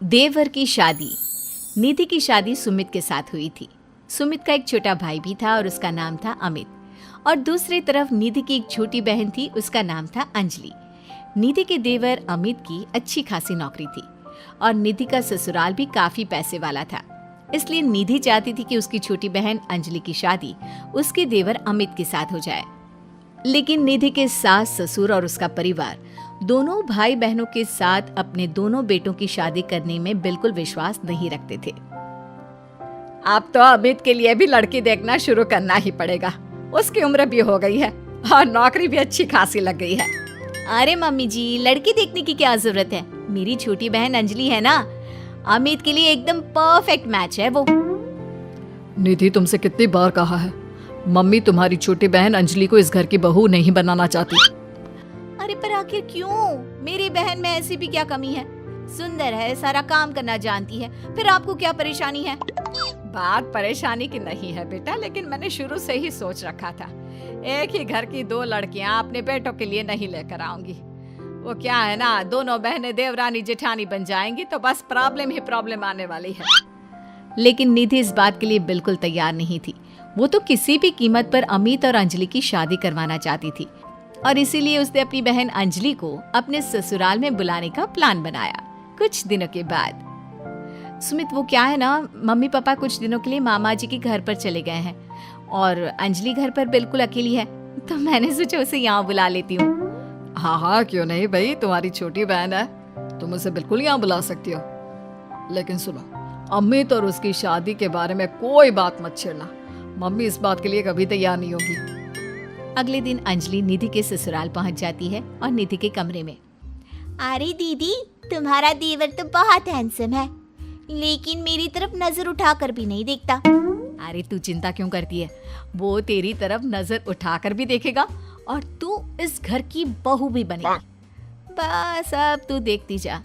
देवर की शादी। निधि की शादी सुमित के साथ हुई थी। सुमित का एक छोटा भाई भी था और उसका नाम था अमित। और दूसरी तरफ निधि की एक छोटी बहन थी, उसका नाम था अंजलि। निधि के देवर अमित की अच्छी खासी नौकरी थी और निधि का ससुराल भी काफी पैसे वाला था। इसलिए निधि चाहती थी कि उसकी छोटी बहन अंजलि की शादी उसके देवर अमित के साथ हो जाए। लेकिन निधि के सास ससुर और उसका परिवार दोनों भाई बहनों के साथ अपने दोनों बेटों की शादी करने में बिल्कुल विश्वास नहीं रखते थे। अब तो अमित के लिए भी लड़की देखना शुरू करना ही पड़ेगा। उसकी उम्र भी हो गई है और नौकरी भी अच्छी खासी लग गई है। अरे मम्मी जी, लड़की देखने की क्या जरूरत है? मेरी छोटी बहन अंजलि है ना, अमित के लिए एकदम परफेक्ट मैच है वो। निधि, तुमसे कितनी बार कहा है, मम्मी तुम्हारी छोटी बहन अंजलि को इस घर की बहू नहीं बनाना चाहती। अरे पर आखिर क्यों? मेरी बहन में ऐसी भी क्या कमी है? सुंदर है, सारा काम करना जानती है, फिर आपको क्या परेशानी है? बात परेशानी की नहीं है बेटा, लेकिन मैंने शुरू से ही सोच रखा था एक ही घर की दो लड़कियां अपने बेटों के लिए नहीं लेकर आऊंगी। वो क्या है ना, दोनों बहनें देवरानी जेठानी बन जाएंगी तो बस प्रॉब्लम ही प्रॉब्लम आने वाली है। लेकिन निधि इस बात के लिए बिल्कुल तैयार नहीं थी। वो तो किसी भी कीमत पर अमित और अंजलि की शादी करवाना चाहती थी और इसीलिए उसने अपनी बहन अंजलि को अपने ससुराल में बुलाने का प्लान बनाया। कुछ दिनों के बाद सुमित, वो क्या है ना, मम्मी पापा कुछ दिनों के लिए मामा जी के घर पर चले गए हैं और अंजलि घर पर बिल्कुल अकेली है, तो मैंने सोचा उसे यहाँ बुला लेती हूँ। हाँ हाँ, क्यों नहीं भाई, तुम्हारी छोटी बहन है, तुम उसे बिल्कुल यहाँ बुला सकती हो। लेकिन सुनो, अमित और उसकी शादी के बारे में कोई बात मत छेड़ना। मम्मी इस बात के लिए कभी तैयार नहीं होगी। अगले दिन अंजलि निधि के ससुराल पहुंच जाती है और निधि के कमरे में। अरे दीदी, तुम्हारा देवर तो बहुत हैंडसम है, लेकिन मेरी तरफ नजर उठाकर भी नहीं देखता। अरे तू चिंता क्यों करती है, वो तेरी तरफ नजर उठाकर भी देखेगा और तू इस घर की बहू भी बनेगी। बस अब तू देखती जा।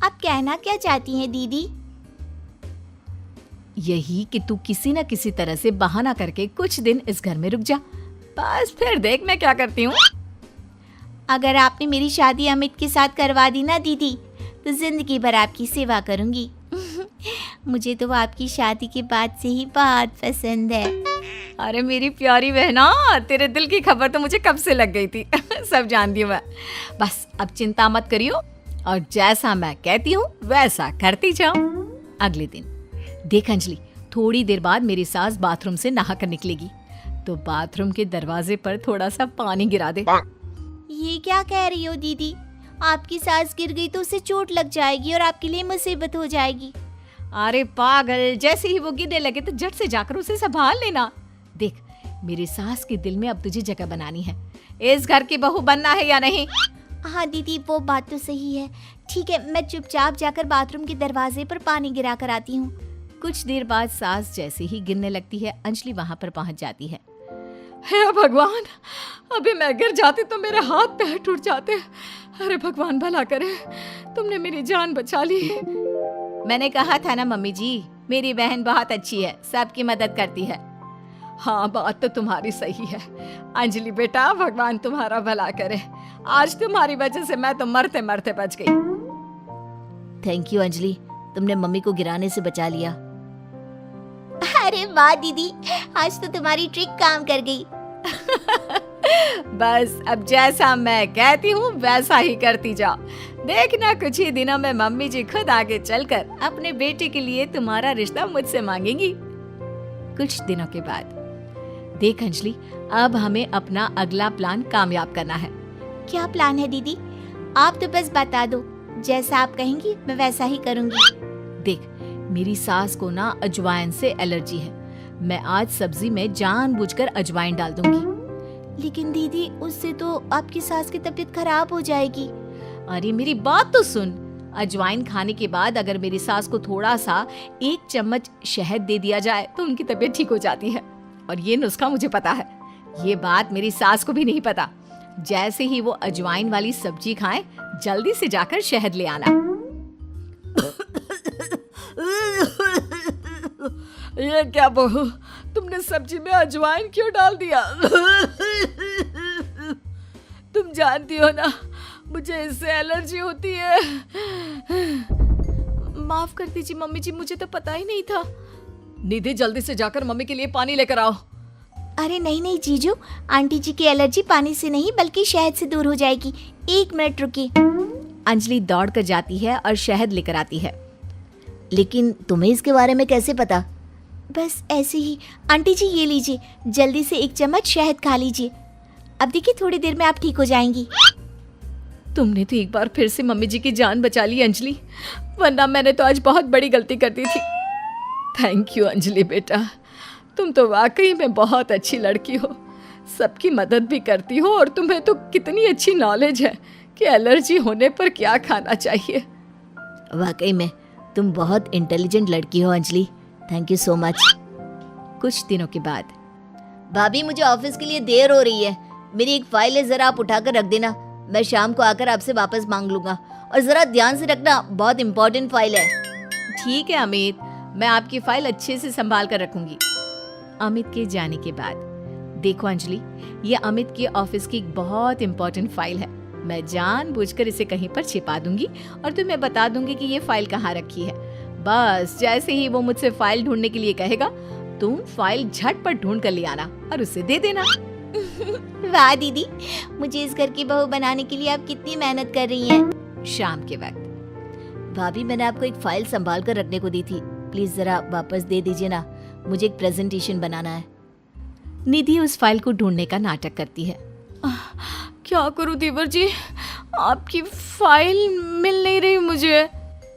आप कहना क्या चाहती हैं दीदी? यही कि तू किसी न किसी तरह से बहाना करके कुछ दिन इस घर में रुक जा, बस फिर देख मैं क्या करती हूँ। अगर आपने मेरी शादी अमित के साथ करवा दी ना दीदी, तो जिंदगी भर आपकी सेवा करूंगी। मुझे तो आपकी शादी के बाद से ही बहुत पसंद है। अरे मेरी प्यारी बहना, तेरे दिल की खबर तो मुझे कब से लग गई थी। सब जानती हूँ मैं। बस अब चिंता मत करियो और जैसा मैं कहती हूँ वैसा करती जाओ। अगले दिन देख अंजलि, थोड़ी देर बाद मेरी सास बाथरूम से नहाकर निकलेगी, तो बाथरूम के दरवाजे पर थोड़ा सा पानी गिरा दे। ये क्या कह रही हो दीदी? आपकी सास गिर गई तो उसे चोट लग जाएगी और आपके लिए मुसीबत हो जाएगी। अरे पागल, जैसे ही वो गिरने लगे तो झट से जाकर उसे संभाल लेना। देख, मेरी सास के दिल में अब तुझे जगह बनानी है। इस घर की बहू बनना है या नहीं? हाँ दीदी, वो बात तो सही है। ठीक है, मैं चुपचाप जाकर बाथरूम के दरवाजे पर पानी गिरा कर आती हूँ। कुछ देर बाद सास जैसे ही गिरने लगती है, अंजलि वहां पर पहुंच जाती है। हे भगवान, अभी मैं गिर जाती तो मेरे हाथ पैर टूट जाते। अरे भगवान भला करे, तुमने मेरी जान बचा ली। मैंने कहा था ना मम्मी जी, मेरी बहन बहुत अच्छी है, सबकी मदद करती है। हाँ, बात तो तुम्हारी सही है अंजलि बेटा, भगवान तुम्हारा भला करे। आज तुम्हारी वजह से मैं तो मरते मरते बच गई। थैंक यू अंजलि, तुमने मम्मी को गिराने से बचा लिया। अरे वाह दीदी, आज तो तुम्हारी ट्रिक काम कर गई। बस अब जैसा मैं कहती हूँ वैसा ही करती जाओ। देखना कुछ ही दिनों में मम्मी जी खुद आगे चलकर अपने बेटे के लिए तुम्हारा रिश्ता मुझसे मांगेंगी। कुछ दिनों के बाद देख अंजलि, अब हमें अपना अगला प्लान कामयाब करना है। क्या प्लान है दीदी? आप तो बस बता दो, जैसा आप कहेंगी मैं वैसा ही करूंगी। देख, मेरी सास को ना अजवाइन से एलर्जी है। मैं आज सब्जी में जानबूझकर अजवाइन डाल दूंगी। लेकिन दीदी, उससे तो आपकी सास की तबीयत खराब हो जाएगी। अरे मेरी बात तो सुन, अजवाइन खाने के बाद अगर मेरी सास को थोड़ा सा 1 चम्मच शहद दे दिया जाए तो उनकी तबीयत ठीक हो जाती है। और ये नुस्खा मुझे पता है, ये बात मेरी सास को भी नहीं पता। जैसे ही वो अजवाइन वाली सब्जी खाएं, जल्दी से जाकर शहद ले आना। ये क्या बहू, तुमने सब्जी में अजवाइन क्यों डाल दिया? तुम जानती हो ना, मुझे इससे एलर्जी होती है। माफ कर दीजिए मम्मी जी, मुझे तो पता ही नहीं था। निधि जल्दी से जाकर मम्मी के लिए पानी लेकर आओ। अरे नहीं नहीं जीजू, आंटी जी की एलर्जी पानी से नहीं बल्कि शहद से दूर हो जाएगी। 1 मिनट रुकिए। अंजलि दौड़ कर जाती है और शहद लेकर आती है। लेकिन तुम्हें इसके बारे में कैसे पता? बस ऐसे ही। आंटी जी ये लीजिए, जल्दी से 1 चम्मच शहद खा लीजिए। अब देखिए थोड़ी देर में आप ठीक हो जाएंगी। तुमने तो एक बार फिर से मम्मी जी की जान बचा ली अंजलि, वरना मैंने तो आज बहुत बड़ी गलती कर दी थी। थैंक यू अंजलि बेटा, तुम तो वाकई में बहुत अच्छी लड़की हो, सबकी मदद भी करती हो और तुम्हें तो कितनी अच्छी नॉलेज है कि एलर्जी होने पर क्या खाना चाहिए। वाकई में तुम बहुत इंटेलिजेंट लड़की हो Anjali, thank you so much. कुछ दिनों के बाद, भाभी मुझे ऑफिस के लिए देर हो रही है, मेरी एक फाइल है, जरा आप उठाकर रख देना, मैं शाम को आकर आपसे वापस मांग लूंगा, और जरा ध्यान से रखना, बहुत इंपॉर्टेंट फाइल है। ठीक है अमित, मैं आपकी फाइल अच्छे से संभाल कर रखूंगी। अमित के जाने के बाद, देखो अंजलि, ये अमित की ऑफिस की एक बहुत इंपॉर्टेंट फाइल है, मैं जानबूझकर इसे कहीं पर छिपा दूंगी और तुम्हें बता दूंगी कि ये फाइल कहाँ रखी है। बस जैसे ही वो मुझसे फाइल ढूंढने के लिए कहेगा, तुम फाइल झटपट ढूंढ कर ले आना और उसे दे देना। वाह दीदी, मुझे इस घर की बहू बनाने के लिए आप कितनी मेहनत कर रही हैं। शाम के वक्त, भाभी मैंने आपको एक फाइल संभाल कर रखने को दी थी, प्लीज जरा वापस दे दीजिए ना, मुझे एक प्रेजेंटेशन बनाना है। निधि उस फाइल को ढूंढने का नाटक करती है। क्या करूं देवर जी, आपकी फाइल मिल नहीं रही मुझे।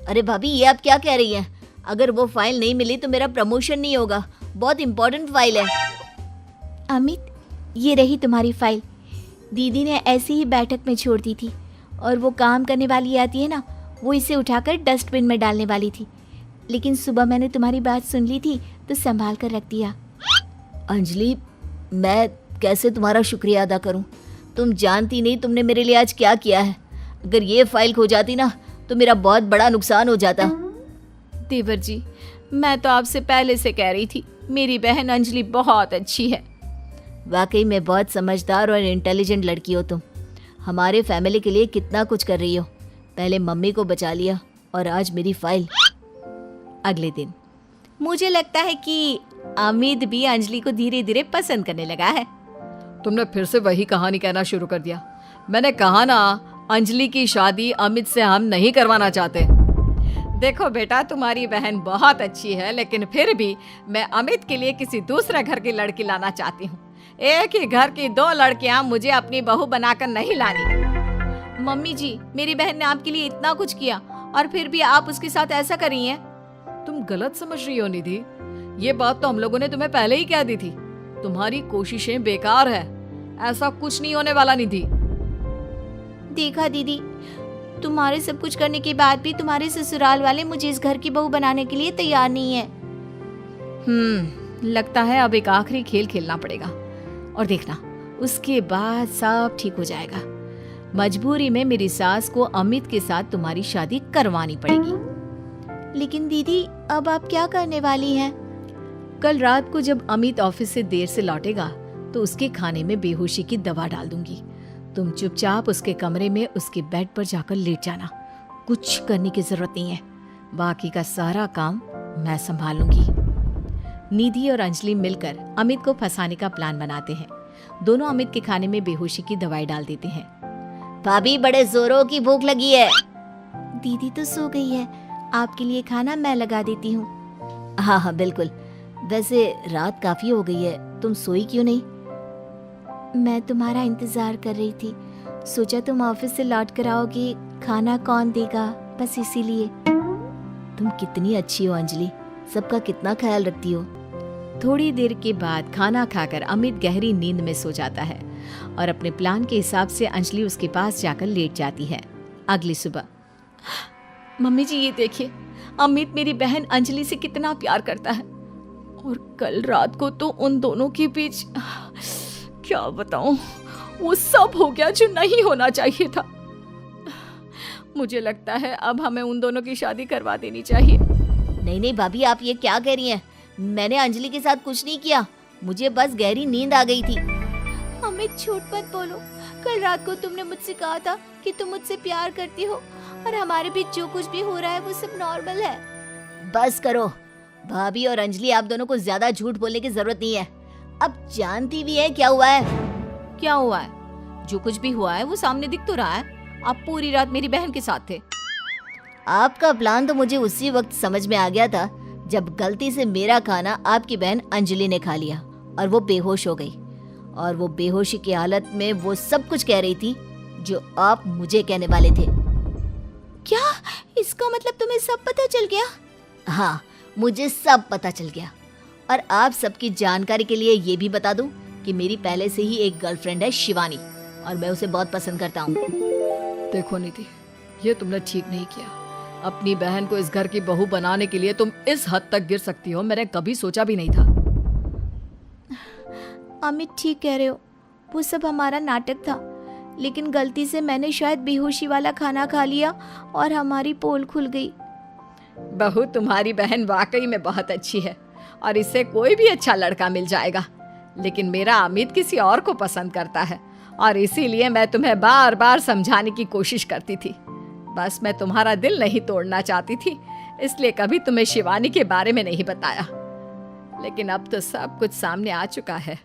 अरे भाभी ये आप क्या कह रही हैं? अगर वो फाइल नहीं मिली तो मेरा प्रमोशन नहीं होगा, बहुत इंपॉर्टेंट फाइल है। अमित, ये रही तुम्हारी फाइल। दीदी ने ऐसी ही बैठक में छोड़ दी थी और वो काम करने वाली आती है ना, वो इसे उठाकर डस्टबिन में डालने वाली थी, लेकिन सुबह मैंने तुम्हारी बात सुन ली थी तो संभाल कर रख दिया। अंजलि, मैं कैसे तुम्हारा शुक्रिया अदा करूं? तुम जानती नहीं तुमने मेरे लिए आज क्या किया है। अगर ये फाइल खो जाती ना तो मेरा बहुत बड़ा नुकसान हो जाता। देवर जी, मैं तो आपसे पहले से कह रही थी, मेरी बहन अंजलि बहुत अच्छी है। वाकई में बहुत समझदार और इंटेलिजेंट लड़की हो तुम, हमारे फैमिली के लिए कितना कुछ कर रही हो। पहले मम्मी को बचा लिया और आज मेरी फाइल। अगले दिन, मुझे लगता है कि अमित भी अंजलि को धीरे धीरे पसंद करने लगा है। तुमने फिर से वही कहानी कहना शुरू कर दिया। मैंने कहा ना, अंजलि की शादी अमित से हम नहीं करवाना चाहते। देखो बेटा, तुम्हारी बहन बहुत अच्छी है, लेकिन फिर भी मैं अमित के लिए किसी दूसरे घर की लड़की लाना चाहती हूँ। एक ही घर की 2 लड़कियां मुझे अपनी बहू बनाकर नहीं लानी। मम्मी जी, मेरी बहन ने आपके लिए इतना कुछ किया और फिर भी आप उसके साथ ऐसा कर रही हैं। तुम गलत समझ रही हो निधि, ये बात तो हम लोगों ने तुम्हें पहले ही कह दी थी। तुम्हारी कोशिशें बेकार है, ऐसा कुछ नहीं होने वाला निधि। देखा दीदी, तुम्हारे सब कुछ करने के बाद भी तुम्हारे ससुराल वाले मुझे इस घर की बहू बनाने के लिए तैयार नहीं है। लगता है अब एक आखिरी खेल खेलना पड़ेगा और देखना, उसके बाद सब ठीक हो जाएगा। मजबूरी में मेरी सास को अमित के साथ तुम्हारी शादी करवानी पड़ेगी। लेकिन दीदी, अब आप क्या करने वाली हैं? कल रात को जब अमित ऑफिस से देर से लौटेगा तो उसके खाने में बेहोशी की दवा डाल दूंगी। तुम चुपचाप उसके कमरे में उसके बेड पर जाकर लेट जाना, कुछ करने की जरूरत नहीं है, बाकी का सारा काम मैं संभाल लूंगी। निधि और अंजलि मिलकर अमित को फंसाने का प्लान बनाते हैं। दोनों अमित के खाने में बेहोशी की दवाई डाल देते हैं। भाभी, बड़े जोरों की भूख लगी है। दीदी तो सो गई है, आपके लिए खाना मैं लगा देती हूँ। हाँ हाँ बिल्कुल, वैसे रात काफी हो गई है, तुम सोई क्यों नहीं? मैं तुम्हारा इंतजार कर रही थी, सोचा तुम ऑफिस से लौट कर आओगी, खाना कौन देगा, बस इसीलिए। तुम कितनी अच्छी हो अंजलि, सबका कितना ख्याल रखती हो। थोड़ी देर के बाद खाना खाकर अमित गहरी नींद में सो जाता है और अपने प्लान के हिसाब से अंजलि उसके पास जाकर लेट जाती है। अगली सुबह, मम्मी जी ये देखिए, अमित मेरी बहन अंजलि से कितना प्यार करता है, और कल रात को तो उन दोनों के बीच क्या बताऊं, वो सब हो गया जो नहीं होना चाहिए था। मुझे लगता है अब हमें उन दोनों की शादी करवा देनी चाहिए। नहीं नहीं भाभी, आप ये क्या कह रही हैं? मैंने अंजलि के साथ कुछ नहीं किया, मुझे बस गहरी नींद आ गई थी। अमित, झूठ मत बोलो, कल रात को तुमने मुझसे कहा था कि तुम मुझसे प्यार करती हो और हमारे बीच जो कुछ भी हो रहा है वो सब नॉर्मल है। बस करो भाभी और अंजलि, आप दोनों को ज्यादा झूठ बोलने की जरूरत नहीं है। अब जानती भी है क्या हुआ है। क्या हुआ है? जो कुछ भी हुआ है वो सामने दिख तो रहा है। आप पूरी रात मेरी बहन के साथ थे। आपका प्लान तो मुझे उसी वक्त समझ में आ गया था जब गलती से मेरा खाना आपकी बहन अंजलि ने खा लिया और वो बेहोश हो गई। और वो बेहोशी की हालत में वो सब कुछ कह रही थी जो आप मुझे कहने वाले थे। क्या इसका मतलब तुम्हें सब पता चल गया? हाँ, मुझे सब पता चल गया। और आप सबकी जानकारी के लिए ये भी बता दूं कि मेरी पहले से ही एक गर्लफ्रेंड है शिवानी, और मैं उसे बहुत पसंद करता हूँ। देखो निधि, ये तुमने ठीक नहीं किया। अपनी बहन को इस घर की बहू बनाने के लिए तुम इस हद तक गिर सकती हो, मैंने कभी सोचा भी नहीं था। अमित ठीक कह रहे हो, वो सब हमारा नाटक था, लेकिन गलती से मैंने शायद बेहोशी वाला खाना खा लिया और हमारी पोल खुल गई। बहू तुम्हारी बहन वाकई में बहुत अच्छी है और इससे कोई भी अच्छा लड़का मिल जाएगा, लेकिन मेरा अमित किसी और को पसंद करता है और इसीलिए मैं तुम्हें बार बार समझाने की कोशिश करती थी। बस मैं तुम्हारा दिल नहीं तोड़ना चाहती थी, इसलिए कभी तुम्हें शिवानी के बारे में नहीं बताया। लेकिन अब तो सब कुछ सामने आ चुका है।